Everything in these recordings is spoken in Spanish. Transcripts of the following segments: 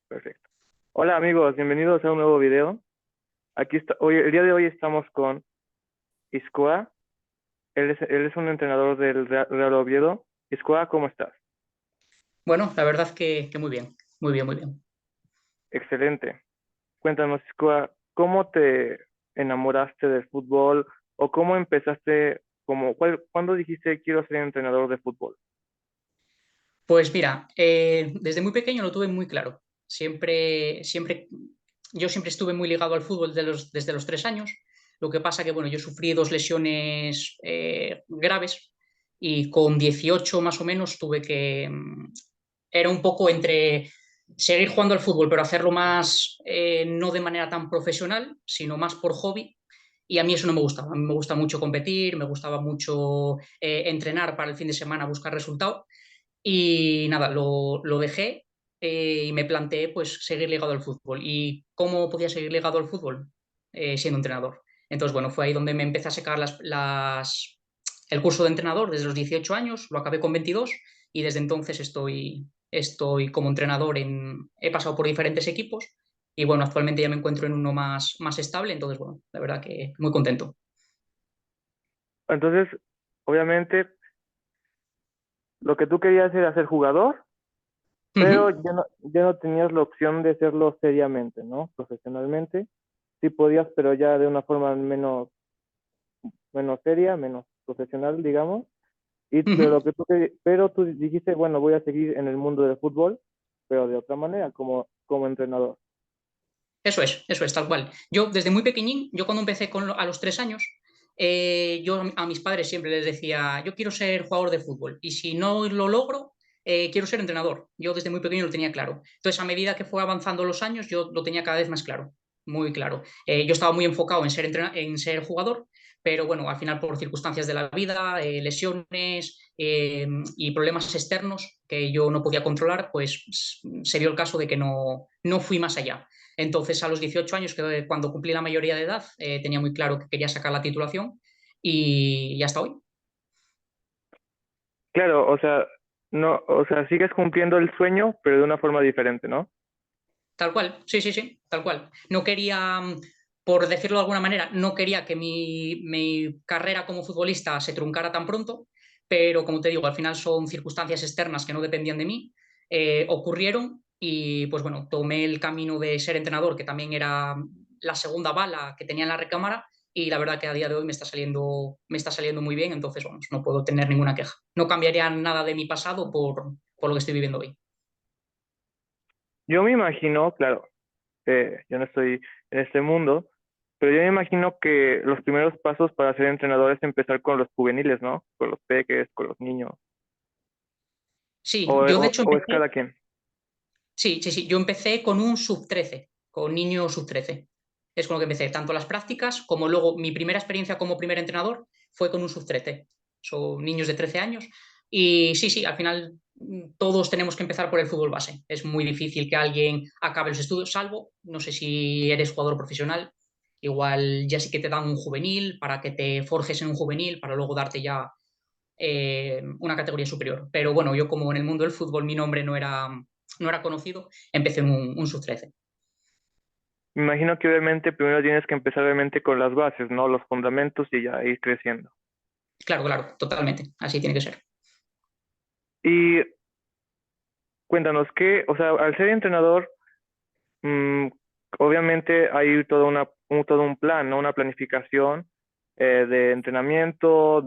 Perfecto. Hola amigos, bienvenidos a un nuevo video. Aquí está, el día de hoy estamos con Iscoa. Él es un entrenador del Real Oviedo. Iscoa, ¿cómo estás? Bueno, la verdad que muy bien, muy bien, muy bien. Excelente. Cuéntanos, Iscoa, ¿cómo te enamoraste del fútbol o cómo empezaste, cuándo dijiste quiero ser entrenador de fútbol? Pues mira, desde muy pequeño lo tuve muy claro. Yo siempre estuve muy ligado al fútbol desde los 3 años. Lo que pasa que, bueno, yo sufrí dos lesiones graves y con 18 más o menos era un poco entre seguir jugando al fútbol, pero hacerlo más, no de manera tan profesional, sino más por hobby. Y a mí eso no me gustaba. A mí me gusta mucho competir, me gustaba mucho entrenar para el fin de semana, buscar resultados. Y nada, lo dejé y me planteé pues seguir ligado al fútbol. ¿Y cómo podía seguir ligado al fútbol? Siendo entrenador. Entonces, bueno, fue ahí donde me empecé a sacar el curso de entrenador desde los 18 años, lo acabé con 22 y desde entonces estoy como entrenador he pasado por diferentes equipos y bueno, actualmente ya me encuentro en uno más estable, entonces bueno, la verdad que muy contento. Entonces, obviamente, lo que tú querías era ser jugador, pero Ujú. ya no tenías la opción de hacerlo seriamente, ¿no? Profesionalmente. Sí podías, pero ya de una forma menos seria, menos profesional, digamos. Ujú. Pero tú dijiste, bueno, voy a seguir en el mundo del fútbol, pero de otra manera, como entrenador. Eso es, tal cual. Yo desde muy pequeñín, yo cuando empecé a los 3 años, yo a mis padres siempre les decía, yo quiero ser jugador de fútbol y si no lo logro, quiero ser entrenador. Yo desde muy pequeño lo tenía claro. Entonces, a medida que fue avanzando los años, yo lo tenía cada vez más claro, muy claro. Yo estaba muy enfocado en ser jugador, pero bueno, al final por circunstancias de la vida, lesiones y problemas externos que yo no podía controlar, pues se dio el caso de que no fui más allá. Entonces, a los 18 años, que cuando cumplí la mayoría de edad, tenía muy claro que quería sacar la titulación y ya hasta hoy. Claro, o sea, no, o sea, sigues cumpliendo el sueño, pero de una forma diferente, ¿no? Tal cual, sí, sí, sí, tal cual. No quería, por decirlo de alguna manera, no quería que mi carrera como futbolista se truncara tan pronto, pero como te digo, al final son circunstancias externas que no dependían de mí, ocurrieron y pues bueno, tomé el camino de ser entrenador, que también era la segunda bala que tenía en la recámara y la verdad que a día de hoy me está saliendo muy bien, entonces vamos, no puedo tener ninguna queja. No cambiaría nada de mi pasado por lo que estoy viviendo hoy. Yo me imagino, claro, yo no estoy en este mundo, pero yo me imagino que los primeros pasos para ser entrenador es empezar con los juveniles, ¿no? Con los peques, con los niños, Sí, yo de hecho o es empecé. cada quien. Sí, sí, sí. Yo empecé con un sub 13, con niño sub 13. Es con lo que empecé, tanto las prácticas como luego mi primera experiencia como primer entrenador fue con un sub 13. Son niños de 13 años. Y sí, sí, al final todos tenemos que empezar por el fútbol base. Es muy difícil que alguien acabe los estudios, salvo, no sé si eres jugador profesional, igual ya sí que te dan un juvenil para que te forjes en un juvenil para luego darte ya una categoría superior. Pero bueno, yo como en el mundo del fútbol mi nombre no era conocido, empecé en un sub 13. Me imagino que obviamente primero tienes que empezar obviamente con las bases, ¿no? Los fundamentos y ya ir creciendo. Claro, claro, totalmente. Así tiene que ser. Y cuéntanos, o sea, al ser entrenador, mm, obviamente hay todo un plan, ¿no? Una planificación de entrenamiento,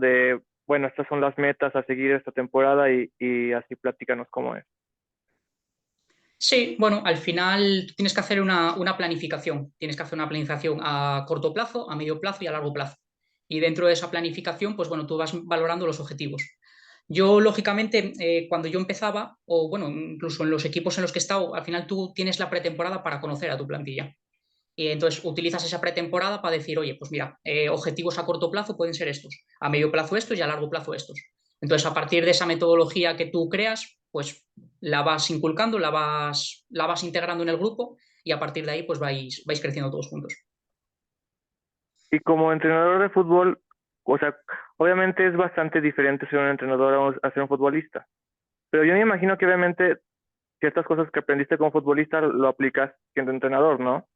bueno, estas son las metas a seguir esta temporada y así platícanos cómo es. Sí, bueno, al final tienes que hacer una planificación. Tienes que hacer una planificación a corto plazo, a medio plazo y a largo plazo. Y dentro de esa planificación, pues bueno, tú vas valorando los objetivos. Yo, lógicamente, cuando yo empezaba, o bueno, incluso en los equipos en los que he estado, al final tú tienes la pretemporada para conocer a tu plantilla. Y entonces utilizas esa pretemporada para decir, oye, pues mira, objetivos a corto plazo pueden ser estos, a medio plazo estos y a largo plazo estos. Entonces, a partir de esa metodología que tú creas, pues la vas inculcando, la vas integrando en el grupo y a partir de ahí, pues vais creciendo todos juntos. Y como entrenador de fútbol, o sea, obviamente es bastante diferente ser un entrenador a ser un futbolista, pero yo me imagino que obviamente ciertas cosas que aprendiste como futbolista lo aplicas siendo entrenador, ¿no?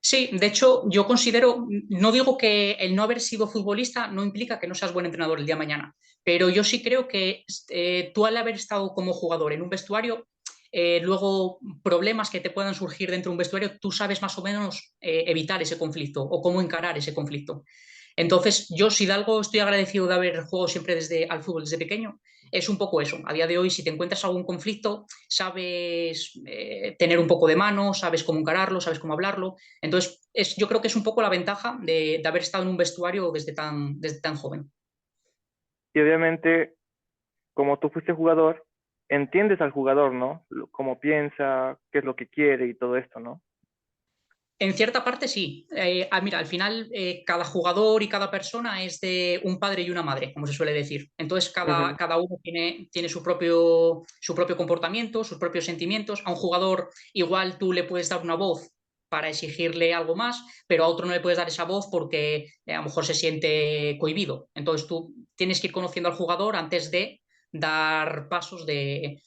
Sí, de hecho, yo considero, no digo que el no haber sido futbolista no implica que no seas buen entrenador el día de mañana, pero yo sí creo que tú al haber estado como jugador en un vestuario, luego problemas que te puedan surgir dentro de un vestuario, tú sabes más o menos evitar ese conflicto o cómo encarar ese conflicto. Entonces, yo si de algo estoy agradecido de haber jugado siempre al fútbol desde pequeño, es un poco eso. A día de hoy, si te encuentras algún conflicto, sabes tener un poco de mano, sabes cómo encararlo, sabes cómo hablarlo. Entonces, yo creo que es un poco la ventaja de haber estado en un vestuario desde tan joven. Y obviamente, como tú fuiste jugador, entiendes al jugador, ¿no? Cómo piensa, qué es lo que quiere y todo esto, ¿no? En cierta parte sí. Mira, al final cada jugador y cada persona es de un padre y una madre, como se suele decir. Entonces Ujú. cada uno tiene su propio comportamiento, sus propios sentimientos. A un jugador igual tú le puedes dar una voz para exigirle algo más, pero a otro no le puedes dar esa voz porque a lo mejor se siente cohibido. Entonces tú tienes que ir conociendo al jugador antes de dar pasos de...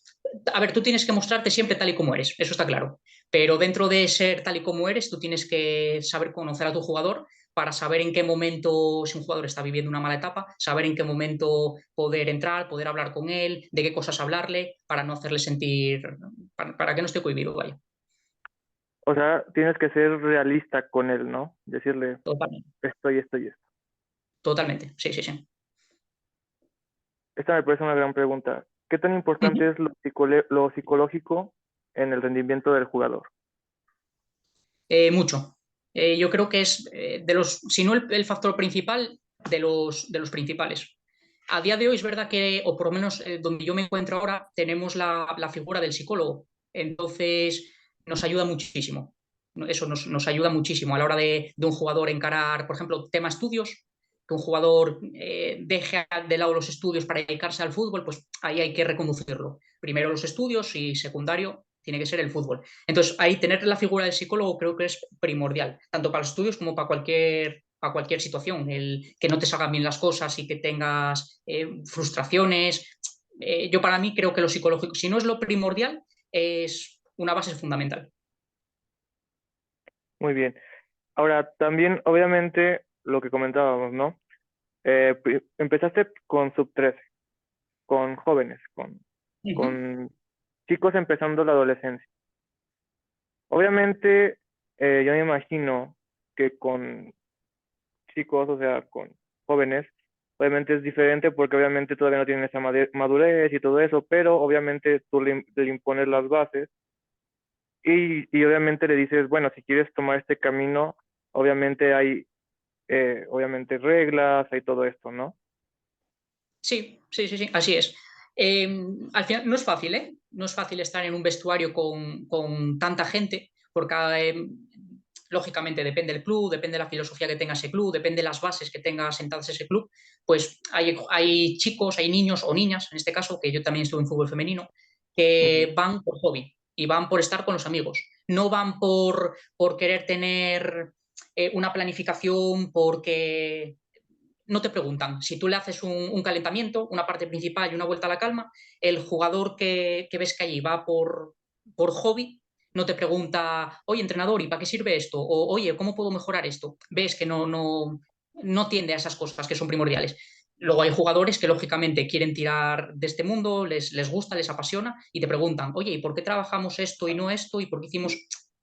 A ver, tú tienes que mostrarte siempre tal y como eres, eso está claro. Pero dentro de ser tal y como eres, tú tienes que saber conocer a tu jugador para saber en qué momento, si un jugador está viviendo una mala etapa, saber en qué momento poder entrar, poder hablar con él, de qué cosas hablarle, para no hacerle sentir, para que no esté cohibido, vaya. O sea, tienes que ser realista con él, ¿no? Decirle Totalmente, esto y esto y esto. totalmente, sí, sí, sí. Esta me parece una gran pregunta. ¿Qué tan Ujú. importante es lo psicológico en el rendimiento del jugador? Mucho. Yo creo que es si no el factor principal, de los principales. A día de hoy es verdad que, o por lo menos donde yo me encuentro ahora, tenemos la figura del psicólogo. Entonces, nos ayuda muchísimo. Eso nos ayuda muchísimo a la hora de un jugador encarar, por ejemplo, tema estudios, que un jugador deje de lado los estudios para dedicarse al fútbol, pues ahí hay que reconducirlo. Primero los estudios y secundario tiene que ser el fútbol. Entonces, ahí tener la figura del psicólogo creo que es primordial, tanto para los estudios como para cualquier situación. El que no te salgan bien las cosas y que tengas frustraciones. Yo para mí creo que lo psicológico, si no es lo primordial, es una base fundamental. Muy bien. Ahora, también, obviamente, lo que comentábamos, ¿no? Empezaste con sub 13, con jóvenes, Uh -huh. con chicos empezando la adolescencia. Obviamente, yo me imagino que con chicos, o sea, con jóvenes, obviamente es diferente porque obviamente todavía no tienen esa madurez y todo eso, pero obviamente tú le impones las bases y obviamente le dices, bueno, si quieres tomar este camino, obviamente hay, obviamente reglas, hay todo esto, ¿no? Sí, sí, sí, sí, así es. Al final no es fácil, ¿eh? No es fácil estar en un vestuario con tanta gente, porque lógicamente depende del club, depende de la filosofía que tenga ese club, depende de las bases que tenga sentadas ese club. Pues hay chicos, hay niños o niñas, en este caso, que yo también estuve en fútbol femenino, Ujú. que van por hobby y van por estar con los amigos. No van por querer tener una planificación, porque no te preguntan. Si tú le haces un calentamiento, una parte principal y una vuelta a la calma, el jugador que ves que allí va por hobby, no te pregunta, oye, entrenador, ¿y para qué sirve esto? O, oye, ¿cómo puedo mejorar esto? Ves que no tiende a esas cosas que son primordiales. Luego hay jugadores que lógicamente quieren tirar de este mundo, les gusta, les apasiona y te preguntan, oye, ¿y por qué trabajamos esto y no esto? ¿Y por qué hicimos...?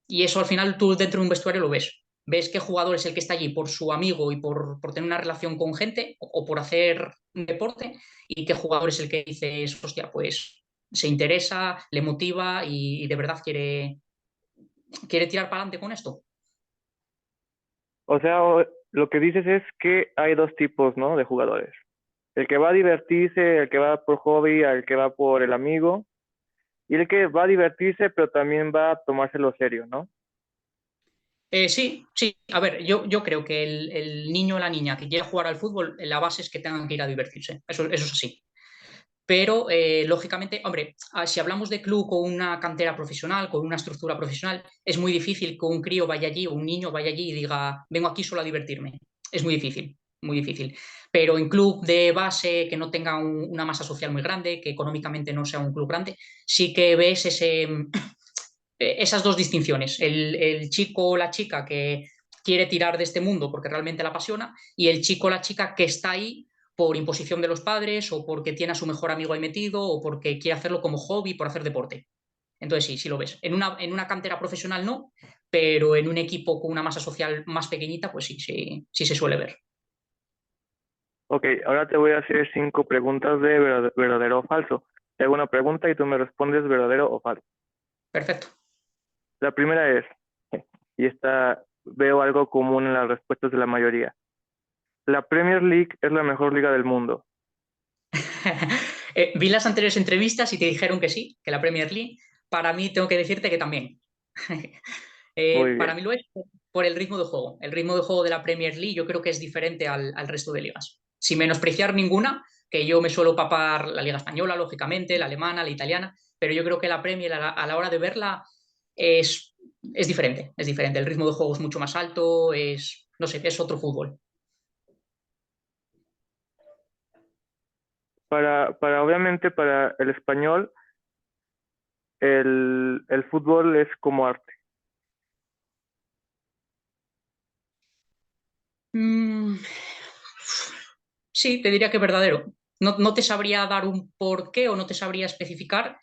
Y eso al final tú dentro de un vestuario lo ves. Ves qué jugador es el que está allí por su amigo y por tener una relación con gente o por hacer un deporte y qué jugador es el que dices, hostia, pues se interesa, le motiva y de verdad quiere tirar para adelante con esto. O sea, lo que dices es que hay dos tipos, ¿no? De jugadores. El que va a divertirse, el que va por hobby, el que va por el amigo, y el que va a divertirse, pero también va a tomárselo serio, ¿no? Sí, sí, a ver, yo creo que el niño o la niña que quiera jugar al fútbol, la base es que tengan que ir a divertirse, eso es así. Pero, lógicamente, hombre, si hablamos de club con una cantera profesional, con una estructura profesional, es muy difícil que un crío vaya allí o un niño vaya allí y diga, vengo aquí solo a divertirme. Es muy difícil. muy difícil. Pero en club de base que no tenga una masa social muy grande, que económicamente no sea un club grande, sí que ves esas dos distinciones. El chico o la chica que quiere tirar de este mundo porque realmente la apasiona y el chico o la chica que está ahí por imposición de los padres o porque tiene a su mejor amigo ahí metido o porque quiere hacerlo como hobby por hacer deporte. Entonces sí, sí lo ves. En una cantera profesional no, pero en un equipo con una masa social más pequeñita, pues sí, sí, sí se suele ver. Ok, ahora te voy a hacer 5 preguntas de verdadero o falso. Te hago una pregunta y tú me respondes verdadero o falso. Perfecto. La primera es, y esta veo algo común en las respuestas de la mayoría. La Premier League es la mejor liga del mundo. Vi las anteriores entrevistas y te dijeron que sí, que la Premier League. Para mí tengo que decirte que también. Muy Para bien. mí lo es por el ritmo de juego. El ritmo de juego de la Premier League yo creo que es diferente al resto de ligas. Sin menospreciar ninguna, que yo me suelo papar la liga española, lógicamente, la alemana, la italiana, pero yo creo que la Premier a la hora de verla es diferente, es diferente. El ritmo de juego es mucho más alto, no sé, es otro fútbol. Obviamente, para el español, el fútbol es como arte. Mm, sí, te diría que verdadero. No, no te sabría dar un porqué o no te sabría especificar,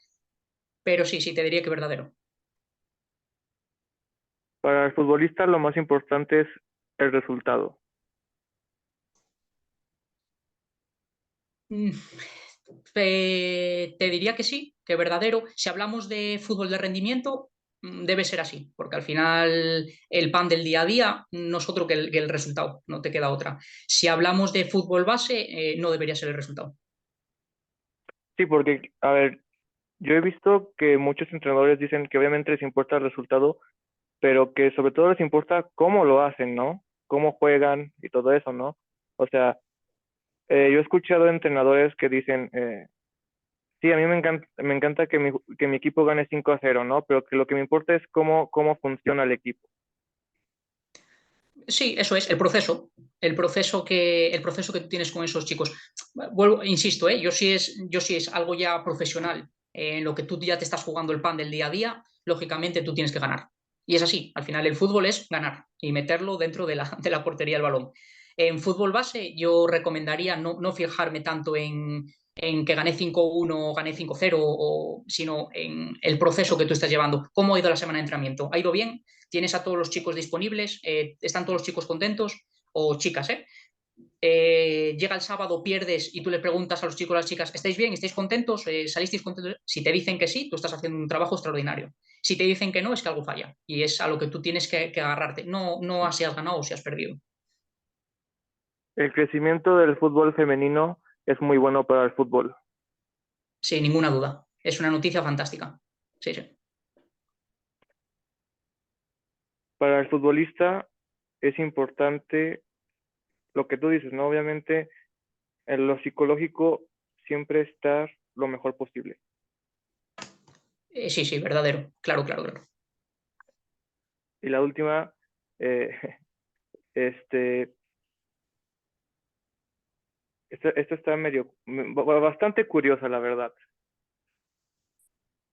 pero sí, sí, te diría que verdadero. Para el futbolista, lo más importante es el resultado. Mm, te diría que sí, que verdadero. Si hablamos de fútbol de rendimiento, debe ser así, porque al final el pan del día a día no es otro que el resultado, no te queda otra. Si hablamos de fútbol base, no debería ser el resultado. Sí, porque, a ver, yo he visto que muchos entrenadores dicen que obviamente les importa el resultado, pero que sobre todo les importa cómo lo hacen, ¿no? Cómo juegan y todo eso, ¿no? O sea, yo he escuchado entrenadores que dicen, sí, a mí me encanta que mi equipo gane 5-0, ¿no? Pero que lo que me importa es cómo funciona el equipo. Sí, eso es, el proceso que tú tienes con esos chicos. Vuelvo, insisto, yo sí es algo ya profesional, en lo que tú ya te estás jugando el pan del día a día, lógicamente tú tienes que ganar. Y es así, al final el fútbol es ganar y meterlo dentro de la portería del balón. En fútbol base yo recomendaría no fijarme tanto en que gané 5-1 o gané 5-0, sino en el proceso que tú estás llevando. ¿Cómo ha ido la semana de entrenamiento? ¿Ha ido bien? ¿Tienes a todos los chicos disponibles? ¿Están todos los chicos contentos? O chicas, ¿eh? Llega el sábado, pierdes y tú le preguntas a los chicos o a las chicas, ¿estáis bien? ¿Estáis contentos? ¿Salisteis contentos? Si te dicen que sí, tú estás haciendo un trabajo extraordinario. Si te dicen que no, es que algo falla. Y es a lo que tú tienes que agarrarte. No, no a si has ganado o si has perdido. El crecimiento del fútbol femenino es muy bueno para el fútbol. Sin ninguna duda. Es una noticia fantástica. Sí, sí. Para el futbolista es importante lo que tú dices, ¿no? Obviamente, en lo psicológico siempre estar lo mejor posible. Sí, sí, verdadero. Claro, claro, claro. Y la última, eh, este, esta está bastante curiosa, la verdad.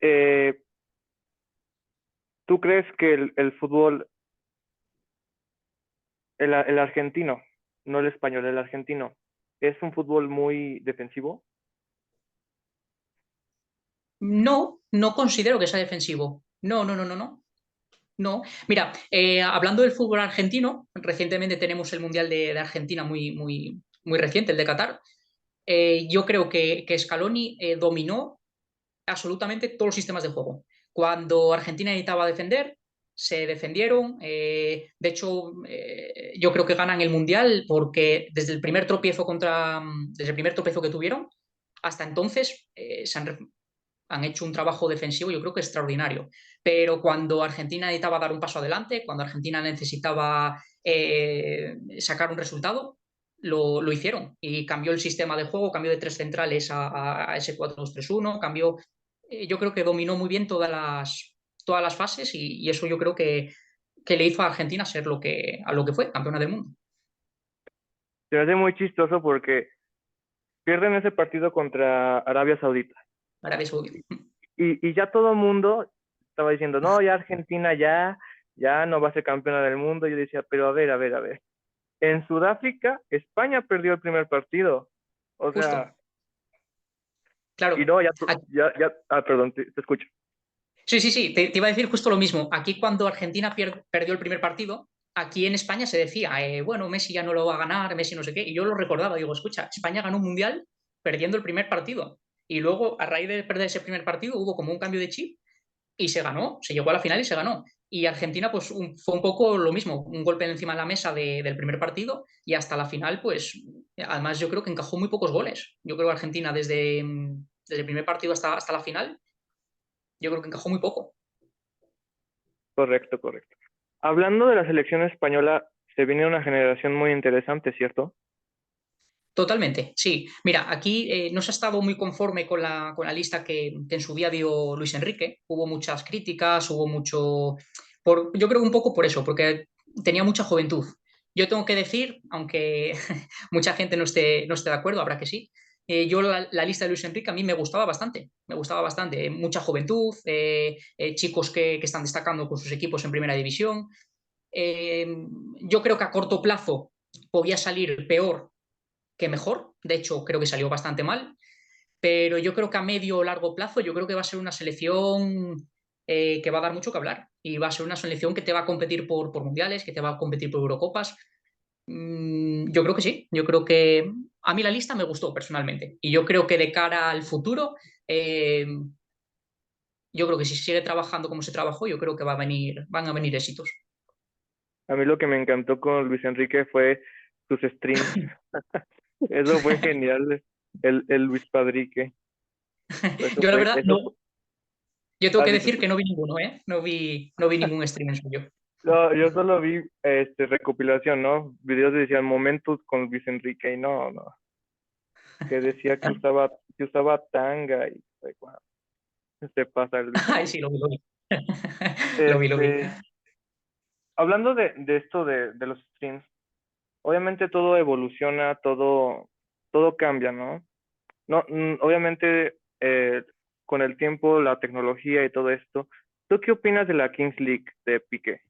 Eh, ¿Tú crees que el fútbol, el argentino, no el español, el argentino, es un fútbol muy defensivo? No, no considero que sea defensivo. No, no, no, no, no. No, mira, hablando del fútbol argentino, recientemente tenemos el Mundial de Argentina muy, muy, muy reciente, el de Qatar. Yo creo que Scaloni dominó absolutamente todos los sistemas de juego. Cuando Argentina necesitaba defender, se defendieron. De hecho, yo creo que ganan el Mundial porque desde el primer tropiezo que tuvieron, hasta entonces han hecho un trabajo defensivo, yo creo que extraordinario. Pero cuando Argentina necesitaba dar un paso adelante, cuando Argentina necesitaba sacar un resultado, lo hicieron y cambió el sistema de juego, cambió de tres centrales a ese 4-2-3-1, cambió, yo creo que dominó muy bien todas las fases y eso yo creo que le hizo a Argentina ser a lo que fue, campeona del mundo. Se me hace muy chistoso porque pierden ese partido contra Arabia Saudita. Arabia Saudí. Y ya todo el mundo estaba diciendo, no, ya Argentina ya no va a ser campeona del mundo. Yo decía, pero a ver. En Sudáfrica, España perdió el primer partido. O sea, Justo. y Claro. no, perdón, te escucho. Sí, sí, sí, te iba a decir justo lo mismo. Aquí cuando Argentina perdió el primer partido, aquí en España se decía, bueno, Messi ya no lo va a ganar, Messi no sé qué, y yo lo recordaba, digo, escucha, España ganó un mundial perdiendo el primer partido. Y luego, a raíz de perder ese primer partido, hubo como un cambio de chip y se ganó, se llegó a la final y se ganó. Y Argentina, pues fue un poco lo mismo, un golpe encima de la mesa del primer partido y hasta la final, pues además yo creo que encajó muy pocos goles. Yo creo que Argentina desde el primer partido hasta la final, yo creo que encajó muy poco. Correcto, correcto. Hablando de la selección española, se viene una generación muy interesante, ¿cierto? Totalmente, sí. Mira, aquí no se ha estado muy conforme con la lista que en su día dio Luis Enrique. Hubo muchas críticas, hubo mucho... yo creo un poco por eso, porque tenía mucha juventud. Yo tengo que decir, aunque mucha gente no esté de acuerdo, habrá que sí, yo la lista de Luis Enrique a mí me gustaba bastante. Mucha juventud, chicos que están destacando con sus equipos en primera división. Eh, yo creo que a corto plazo podía salir peor que mejor. De hecho, creo que salió bastante mal. Pero yo creo que a medio o largo plazo, yo creo que va a ser una selección que va a dar mucho que hablar. Y va a ser una selección que te va a competir por mundiales, que te va a competir por Eurocopas. Yo creo que sí. Yo creo que a mí la lista me gustó personalmente. Y yo creo que de cara al futuro, eh, yo creo que si se sigue trabajando como se trabajó, yo creo que van a venir éxitos. A mí lo que me encantó con Luis Enrique fue sus streams. Eso fue genial, el Luis Padrique. Yo la verdad, no, yo tengo que Así te decir que escucho. no vi ninguno, ¿eh? No vi ningún stream en suyo. No, yo solo vi recopilación, ¿no? Videos que decían momentos con Luis Enrique y no, que decía que usaba tanga y fue, guau, se pasa el Luis Ay, Enrique. sí, lo vi, lo vi. Lo vi, lo vi. Este, hablando de esto de los streams, obviamente todo evoluciona, todo cambia, ¿no? No, obviamente con el tiempo, la tecnología y todo esto. ¿Tú qué opinas de la Kings League de Piqué?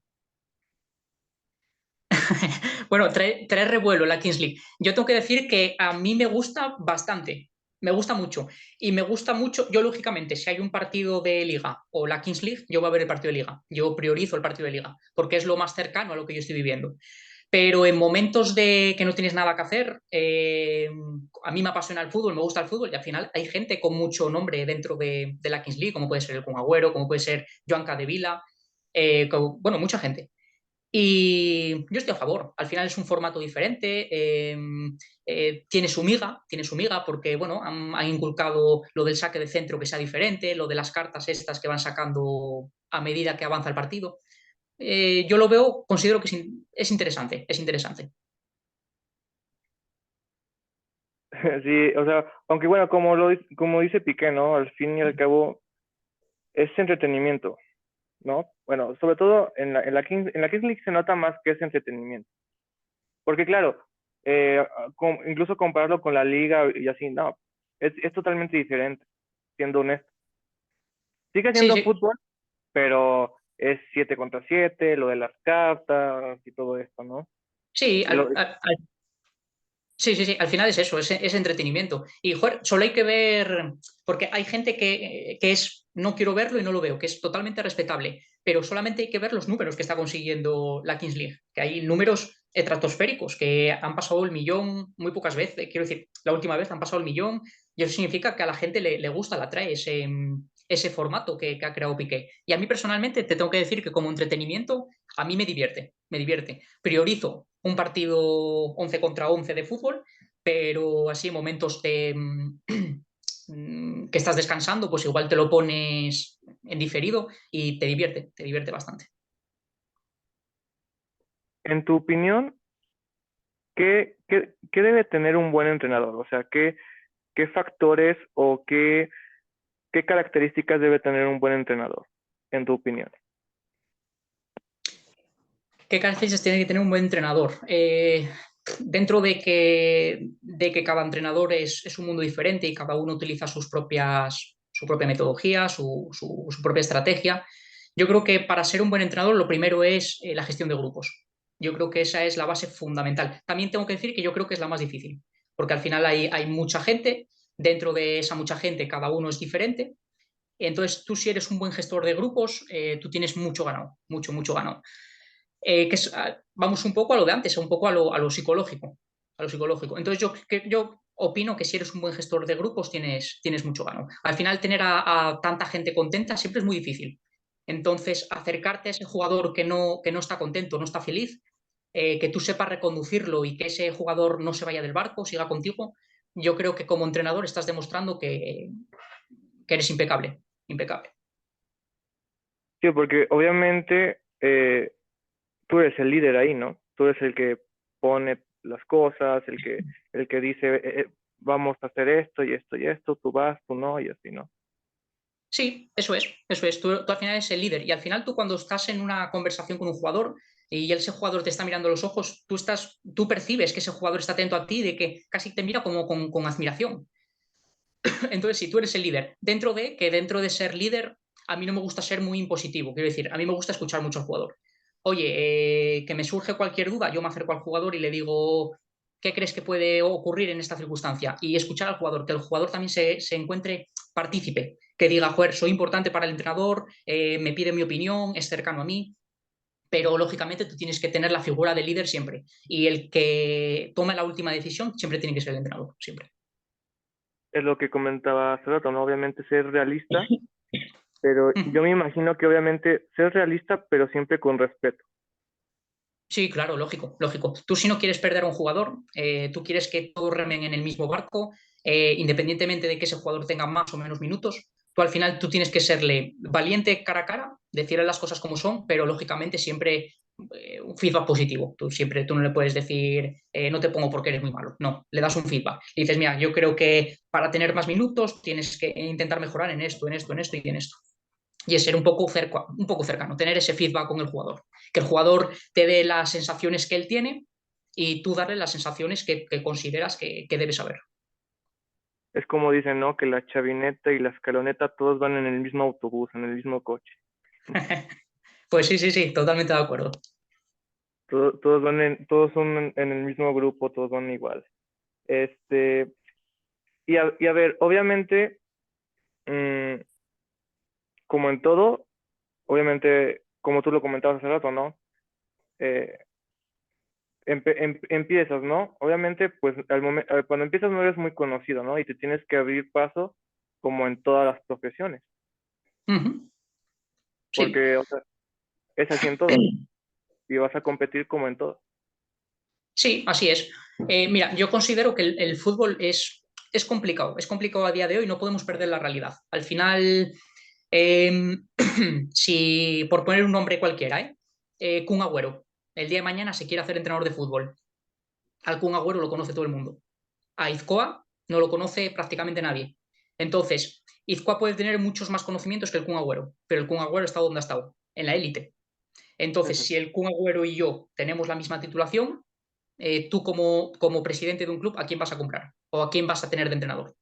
Bueno, trae revuelo la Kings League. Yo tengo que decir que a mí me gusta bastante, me gusta mucho. Y me gusta mucho, yo lógicamente, si hay un partido de liga o la Kings League, yo voy a ver el partido de liga. Yo priorizo el partido de liga, porque es lo más cercano a lo que yo estoy viviendo. Pero en momentos de que no tienes nada que hacer, a mí me apasiona el fútbol, me gusta el fútbol y al final hay gente con mucho nombre dentro de la Kings League, como puede ser el Kun Agüero, como puede ser Joan Capdevila, bueno, mucha gente. Y yo estoy a favor. Al final es un formato diferente, tiene su miga porque, bueno, han inculcado lo del saque de centro que sea diferente, lo de las cartas estas que van sacando a medida que avanza el partido. Yo lo veo, considero que es interesante, es interesante. Sí, o sea, aunque bueno, como dice Piqué, ¿no? Al fin y al cabo es entretenimiento, ¿no? Bueno, sobre todo en la Kings League se nota más que es entretenimiento. Porque claro, incluso compararlo con la liga y así, no, es totalmente diferente, siendo honesto. Sigue Sí, siendo sí, fútbol, pero es 7 contra 7, lo de las cartas y todo esto, ¿no? sí, Y lo- sí, sí, sí, al final es eso, es entretenimiento. Y joder, solo hay que ver, porque hay gente que no quiero verlo y no lo veo, que es totalmente respetable, pero solamente hay que ver los números que está consiguiendo la Kings League, que hay números estratosféricos, que han pasado el millón muy pocas veces, quiero decir, la última vez han pasado el millón, y eso significa que a la gente le gusta, la atrae ese formato que ha creado Piqué. Y a mí personalmente te tengo que decir que como entretenimiento, a mí me divierte, me divierte. Priorizo un partido 11 contra 11 de fútbol, pero así en momentos que estás descansando, pues igual te lo pones en diferido y te divierte bastante. en tu opinión, ¿qué debe tener un buen entrenador? O sea, ¿qué factores o qué características debe tener un buen entrenador, en tu opinión? ¿Qué características tiene que tener un buen entrenador? dentro de que cada entrenador es un mundo diferente y cada uno utiliza su propia metodología, su propia estrategia, yo creo que para ser un buen entrenador lo primero es la gestión de grupos. Yo creo que esa es la base fundamental. También tengo que decir que yo creo que es la más difícil, porque al final hay mucha gente, dentro de esa mucha gente cada uno es diferente. Entonces, tú si eres un buen gestor de grupos, tú tienes mucho ganado, mucho, mucho ganado. Vamos un poco a lo de antes, un poco a lo psicológico, a lo psicológico. Entonces yo opino que si eres un buen gestor de grupos tienes mucho gano. Al final tener a tanta gente contenta siempre es muy difícil. Entonces acercarte a ese jugador que no está contento, no está feliz, que tú sepas reconducirlo y que ese jugador no se vaya del barco, siga contigo, yo creo que como entrenador estás demostrando que eres impecable, impecable. Sí, porque obviamente tú eres el líder ahí, ¿no? Tú eres el que pone las cosas, el que dice, vamos a hacer esto y esto y esto, tú vas, tú no, y así, ¿no? Sí, eso es, eso es. Tú al final eres el líder y al final tú cuando estás en una conversación con un jugador y ese jugador te está mirando a los ojos, tú percibes que ese jugador está atento a ti, de que casi te mira como con admiración. Entonces, si tú eres el líder, dentro de ser líder, a mí no me gusta ser muy impositivo. Quiero decir, a mí me gusta escuchar mucho al jugador. Oye, que me surge cualquier duda, yo me acerco al jugador y le digo, ¿qué crees que puede ocurrir en esta circunstancia? Y escuchar al jugador, que el jugador también se encuentre partícipe, que diga, joder, soy importante para el entrenador, me pide mi opinión, es cercano a mí. Pero lógicamente tú tienes que tener la figura de líder siempre. Y el que tome la última decisión siempre tiene que ser el entrenador, siempre. Es lo que comentaba hace rato, ¿no? Obviamente ser realista, pero yo me imagino que obviamente ser realista, pero siempre con respeto. Sí, claro, lógico, lógico. Tú si no quieres perder a un jugador, tú quieres que todos remen en el mismo barco, independientemente de que ese jugador tenga más o menos minutos, tú al final tú tienes que serle valiente cara a cara, decirle las cosas como son, pero lógicamente siempre un feedback positivo. Tú no le puedes decir, no te pongo porque eres muy malo. No, le das un feedback. Le dices, mira, yo creo que para tener más minutos tienes que intentar mejorar en esto, en esto, en esto y en esto y es ser un poco cercano, tener ese feedback con el jugador. Que el jugador te dé las sensaciones que él tiene y tú darle las sensaciones que consideras que debe saber. Es como dicen, ¿no? Que la chavineta y la escaloneta todos van en el mismo autobús, en el mismo coche. Pues sí, sí, sí, totalmente de acuerdo. Todos van todos son en el mismo grupo, todos van igual. Este, y a ver, obviamente, mm, como en todo, obviamente, como tú lo comentabas hace rato, ¿no? Eh, empiezas, ¿no? Obviamente, pues cuando empiezas no eres muy conocido, ¿no? Y te tienes que abrir paso como en todas las profesiones, Uh -huh. Sí. porque, o sea, es así en todo, y vas a competir como en todo. Sí, así es. Mira, yo considero que el fútbol es complicado a día de hoy, no podemos perder la realidad. Al final, eh, si por poner un nombre cualquiera, Kun Agüero, el día de mañana se quiere hacer entrenador de fútbol. Al Kun Agüero lo conoce todo el mundo. A Izkoa no lo conoce prácticamente nadie. Entonces, Izkoa puede tener muchos más conocimientos que el Kun Agüero, pero el Kun Agüero está donde ha estado, en la élite. Entonces, Ujú, si el Kun Agüero y yo tenemos la misma titulación, tú como presidente de un club, ¿a quién vas a comprar? ¿O a quién vas a tener de entrenador?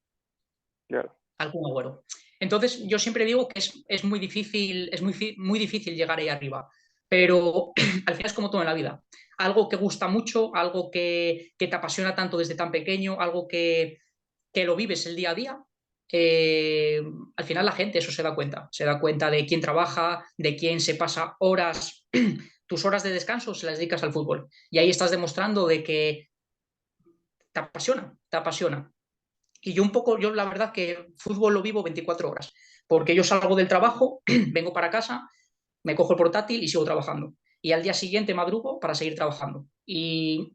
claro. Al Kun Agüero. Entonces, yo siempre digo que es muy difícil, muy difícil llegar ahí arriba, pero al final es como todo en la vida. Algo que gusta mucho, algo que te apasiona tanto desde tan pequeño, algo que lo vives el día a día, eh, al final la gente eso se da cuenta de quién trabaja, de quién se pasa horas, tus horas de descanso se las dedicas al fútbol. Y ahí estás demostrando de que te apasiona, te apasiona. Y yo un poco, yo la verdad que fútbol lo vivo 24 horas, porque yo salgo del trabajo, vengo para casa, me cojo el portátil y sigo trabajando. Y al día siguiente madrugo para seguir trabajando. Y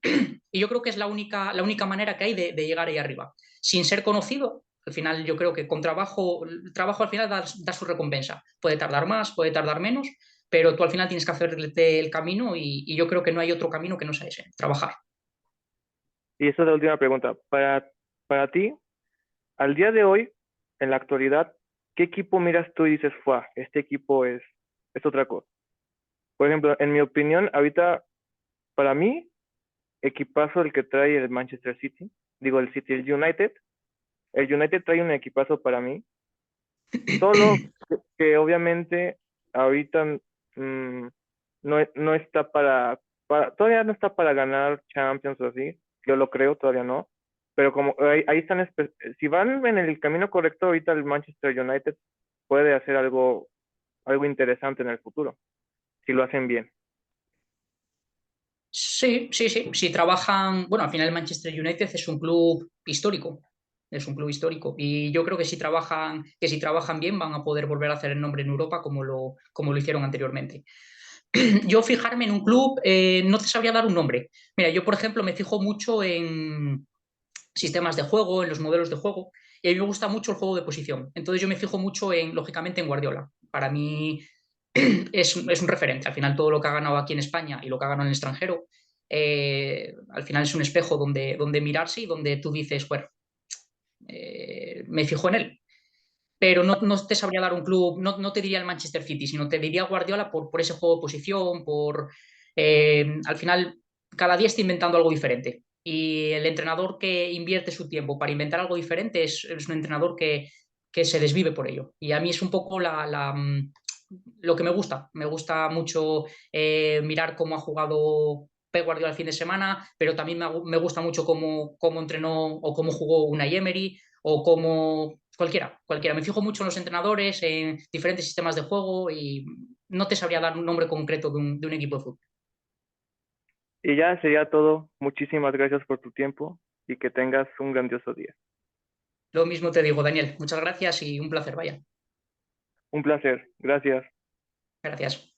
yo creo que es la única manera que hay de llegar ahí arriba. Sin ser conocido, al final yo creo que con trabajo, el trabajo al final da su recompensa. Puede tardar más, puede tardar menos, pero tú al final tienes que hacerte el camino y yo creo que no hay otro camino que no sea ese, trabajar. Y esa es la última pregunta. Para ti, al día de hoy, en la actualidad, ¿qué equipo miras tú y dices, fue, este equipo es otra cosa? Por ejemplo, en mi opinión, ahorita, para mí, equipazo el que trae el Manchester City, digo el City, el United. El United trae un equipazo para mí, solo que obviamente ahorita no está todavía no está para ganar Champions o así, yo lo creo, todavía no, pero como ahí están, si van en el camino correcto, ahorita el Manchester United puede hacer algo interesante en el futuro, si lo hacen bien. Sí, sí, sí. Si trabajan, bueno, al final el Manchester United es un club histórico. Es un club histórico. Y yo creo que si trabajan bien van a poder volver a hacer el nombre en Europa como lo hicieron anteriormente. Yo fijarme en un club, no te sabría dar un nombre. Mira, yo por ejemplo me fijo mucho en sistemas de juego, en los modelos de juego, y a mí me gusta mucho el juego de posición. Entonces yo me fijo mucho lógicamente, en Guardiola. Para mí es un referente. Al final todo lo que ha ganado aquí en España y lo que ha ganado en el extranjero, al final es un espejo donde mirarse y donde tú dices, bueno, me fijo en él. Pero no te sabría dar un club, no te diría el Manchester City, sino te diría Guardiola por ese juego de posición, al final cada día está inventando algo diferente. Y el entrenador que invierte su tiempo para inventar algo diferente es un entrenador que se desvive por ello. Y a mí es un poco lo que me gusta. Me gusta mucho mirar cómo ha jugado Pep Guardiola el fin de semana, pero también me gusta mucho cómo entrenó o cómo jugó Unai Emery o cómo cualquiera. Me fijo mucho en los entrenadores, en diferentes sistemas de juego y no te sabría dar un nombre concreto de un equipo de fútbol. Y ya sería todo. Muchísimas gracias por tu tiempo y que tengas un grandioso día. Lo mismo te digo, Daniel. Muchas gracias y un placer, vaya. Un placer. Gracias. Gracias.